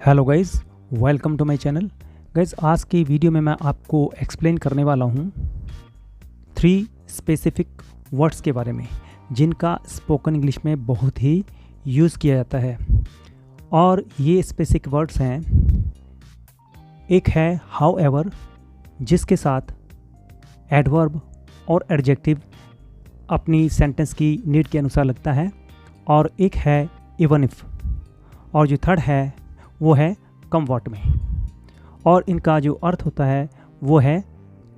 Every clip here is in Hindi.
Hello guys, welcome to my channel. Guys, आज की वीडियो में मैं आपको एक्सप्लेन करने वाला हूँ 3 स्पेसिफिक वर्ड्स के बारे में जिनका स्पोकन इंग्लिश में बहुत ही यूज़ किया जाता है। और ये स्पेसिफिक वर्ड्स हैं, एक है हाउ एवर, जिसके साथ एडवर्ब और एडजेक्टिव अपनी सेंटेंस की नीड के अनुसार लगता है, और एक है इवन इफ़, और जो थर्ड है वो है कम व्हाट में। और इनका जो अर्थ होता है वो है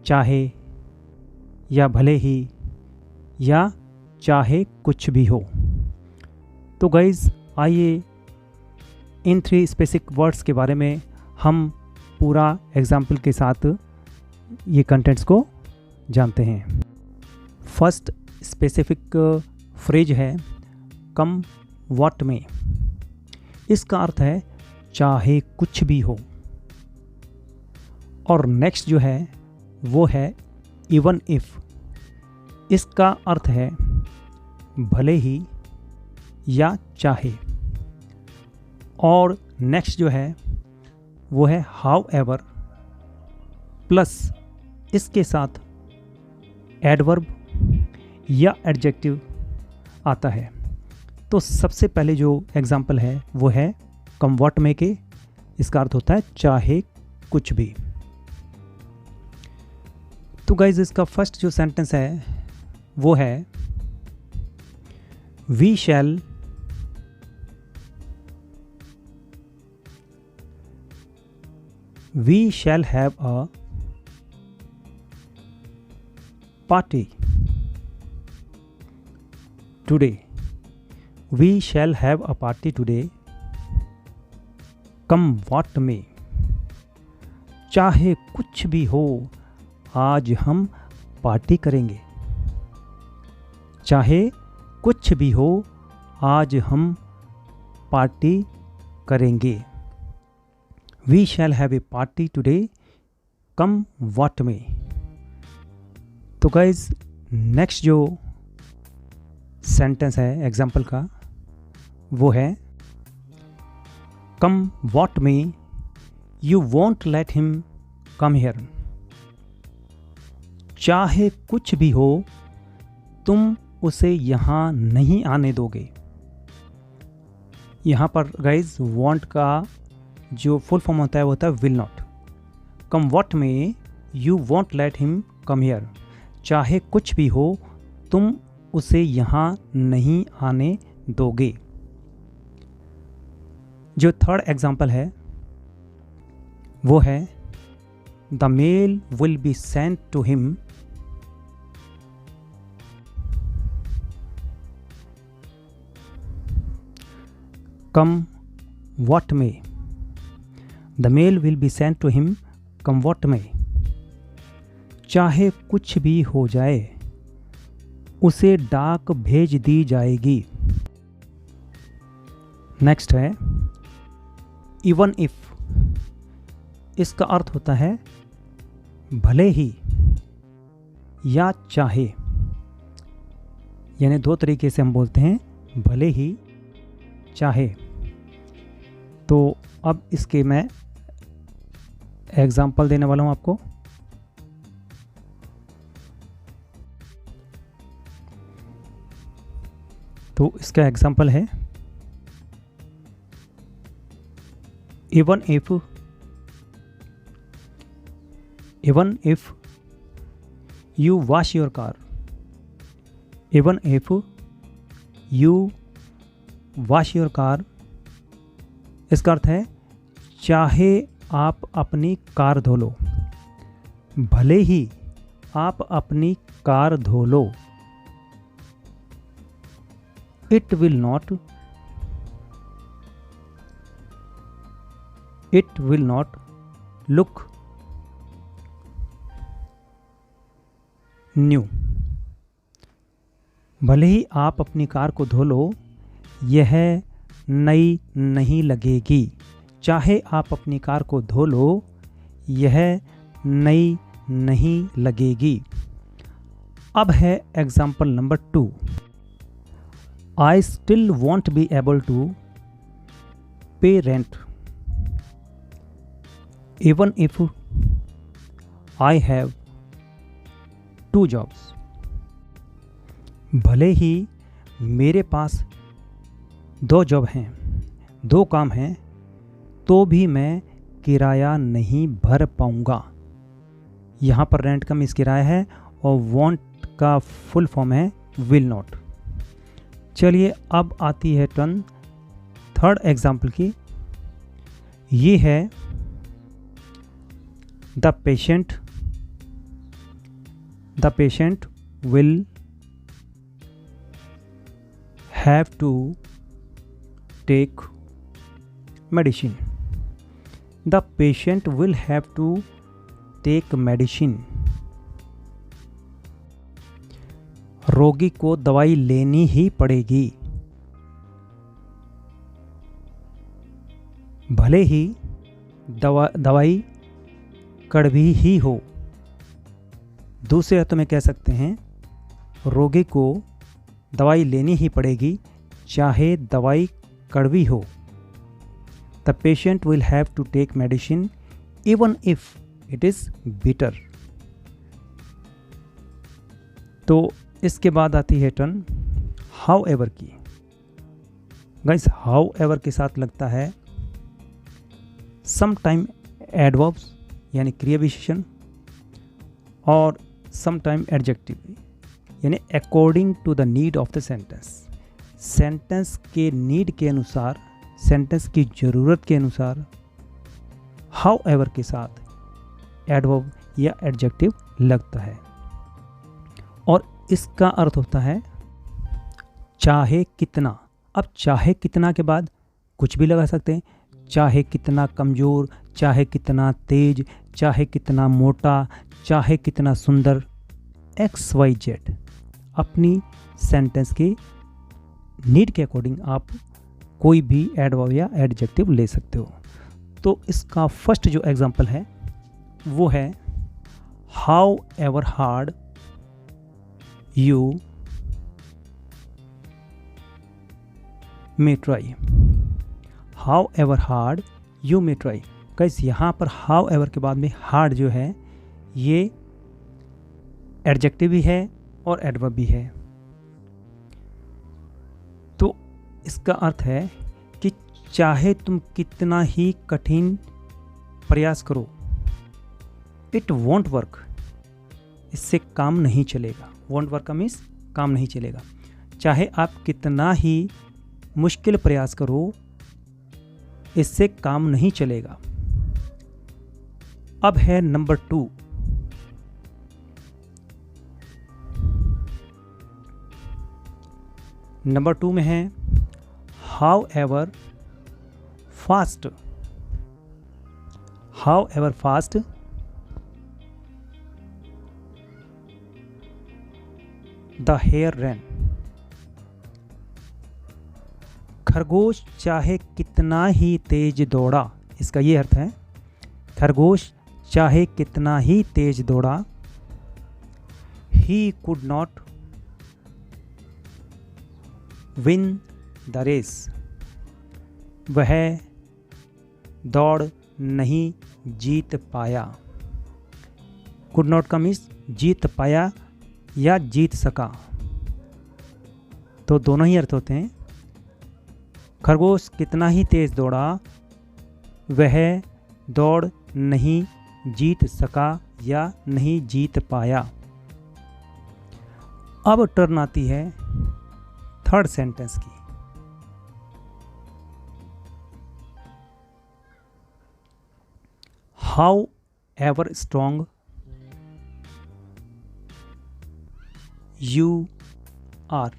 चाहे या भले ही या चाहे कुछ भी हो। तो गाइज़, आइए इन 3 स्पेसिफिक वर्ड्स के बारे में हम पूरा एग्जाम्पल के साथ ये कंटेंट्स को जानते हैं। फर्स्ट स्पेसिफिक फ्रेज है कम व्हाट में। इसका अर्थ है चाहे कुछ भी हो। और नेक्स्ट जो है वो है इवन इफ़। इसका अर्थ है भले ही या चाहे। और नेक्स्ट जो है वो है हाउ एवर, प्लस इसके साथ एडवर्ब या एडजेक्टिव आता है। तो सबसे पहले जो एग्जाम्पल है वो है कम व्हाट में के। इसका अर्थ होता है चाहे कुछ भी। तो गाइज, इसका फर्स्ट जो सेंटेंस है वो है we shall have a party today. We shall have a party today come what may. चाहे कुछ भी हो, आज हम पार्टी करेंगे। चाहे कुछ भी हो, आज हम पार्टी करेंगे। We shall have a party today come what may. तो गाइज, नेक्स्ट जो सेंटेंस है एग्जाम्पल का वो है come what may you want let him come here. चाहे कुछ भी हो, तुम उसे यहाँ नहीं आने दोगे। यहाँ पर गाइज वॉन्ट का जो फुल फॉर्म होता है वो होता है will not. Come what may you want let him come here. चाहे कुछ भी हो, तुम उसे यहाँ नहीं आने दोगे। जो थर्ड एग्जाम्पल है वो है the mail will be sent to him come what may. The mail will be sent to him come what may. चाहे कुछ भी हो जाए, उसे डाक भेज दी जाएगी। नेक्स्ट है इवन इफ। इसका अर्थ होता है भले ही या चाहे। यानी 2 तरीके से हम बोलते हैं, भले ही चाहे। तो अब इसके मैं एग्जाम्पल देने वाला हूं आपको। तो इसका एग्जाम्पल है even if you wash your car। even if you wash your car। इसका अर्थ है चाहे आप अपनी कार धो लो। भले ही आप अपनी कार धो लो। it will not look new. भले ही आप अपनी कार को धो लो, यह नई नहीं लगेगी। चाहे आप अपनी कार को धो लो, यह नई नहीं लगेगी। अब है example number 2। I still won't be able to pay rent। Even if I have 2 jobs, भले ही मेरे पास 2 जॉब हैं, 2 काम हैं, तो भी मैं किराया नहीं भर पाऊंगा। यहाँ पर रेंट का मीन्स किराया है और वॉन्ट का फुल फॉर्म है विल नॉट। चलिए अब आती है टर्न थर्ड एग्जाम्पल की। ये है the patient will have to take medicine. The patient will have to take medicine. रोगी को दवाई लेनी ही पड़ेगी, भले ही दवाई कड़वी ही हो। दूसरे अर्थों में कह सकते हैं रोगी को दवाई लेनी ही पड़ेगी चाहे दवाई कड़वी हो। The patient will have to take medicine even if it is bitter. तो इसके बाद आती है टर्न हाउ एवर की। गाइस हाउ एवर के साथ लगता है सम टाइम एडवर्ब्स यानी क्रिया विशेषण और सम टाइम एडजेक्टिव यानी according to the need of the sentence. Sentence के नीड के अनुसार, सेंटेंस की ज़रूरत के अनुसार हाउ एवर के साथ एडवर्ब या एडजेक्टिव लगता है और इसका अर्थ होता है चाहे कितना। अब चाहे कितना के बाद कुछ भी लगा सकते हैं, चाहे कितना कमज़ोर, चाहे कितना तेज, चाहे कितना मोटा, चाहे कितना सुंदर, XYZ। अपनी सेंटेंस के नीड के अकॉर्डिंग आप कोई भी एडवर्ब या एडजेक्टिव ले सकते हो। तो इसका फर्स्ट जो एग्जांपल है वो है how ever hard you may try. How ever hard you may try. Guys यहाँ पर हाउ एवर के बाद में हार्ड जो है ये एडजेक्टिव भी है और एडवर्ब भी है। तो इसका अर्थ है कि चाहे तुम कितना ही कठिन प्रयास करो, इट वॉन्ट वर्क। इससे काम नहीं चलेगा। वॉन्ट वर्क का मीन्स काम नहीं चलेगा। चाहे आप कितना ही मुश्किल प्रयास करो, इससे काम नहीं चलेगा। अब है नंबर 2। नंबर 2 में है however fast. However fast the hare ran. खरगोश चाहे कितना ही तेज दौड़ा, इसका ये अर्थ है खरगोश चाहे कितना ही तेज दौड़ा, he could not win the race. वह दौड़ नहीं जीत पाया। कुड नॉट का मीन्स जीत पाया या जीत सका। तो दोनों ही अर्थ होते हैं। खरगोश कितना ही तेज दौड़ा, वह दौड़ नहीं जीत सका या नहीं जीत पाया। अब टर्न आती है थर्ड सेंटेंस की। However strong you are.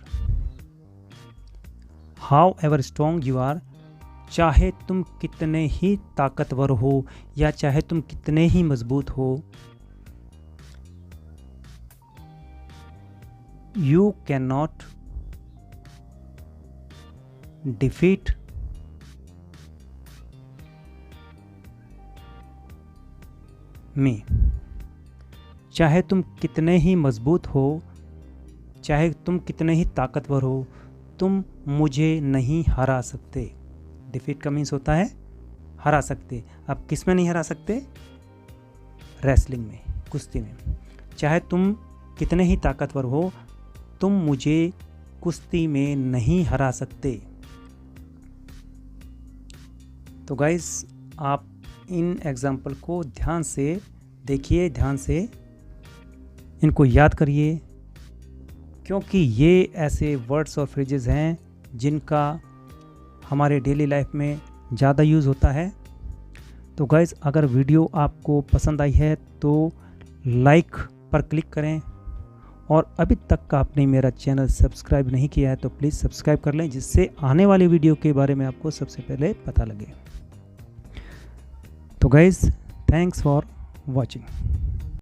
However strong you are. चाहे तुम कितने ही ताकतवर हो या चाहे तुम कितने ही मजबूत हो, यू कैन नॉट डिफीट मी। चाहे तुम कितने ही मजबूत हो, चाहे तुम कितने ही ताकतवर हो, तुम मुझे नहीं हरा सकते। डिफीट का मीन्स होता है हरा सकते। अब किस में नहीं हरा सकते? रेसलिंग में, कुश्ती में। चाहे तुम कितने ही ताकतवर हो, तुम मुझे कुश्ती में नहीं हरा सकते। तो गाइस, आप इन एग्जाम्पल को ध्यान से देखिए, ध्यान से इनको याद करिए, क्योंकि ये ऐसे वर्ड्स और फ्रेजेस हैं जिनका हमारे डेली लाइफ में ज़्यादा यूज़ होता है। तो गाइस, अगर वीडियो आपको पसंद आई है तो लाइक पर क्लिक करें, और अभी तक का आपने मेरा चैनल सब्सक्राइब नहीं किया है तो प्लीज़ सब्सक्राइब कर लें, जिससे आने वाली वीडियो के बारे में आपको सबसे पहले पता लगे। तो गाइस, थैंक्स फॉर वॉचिंग।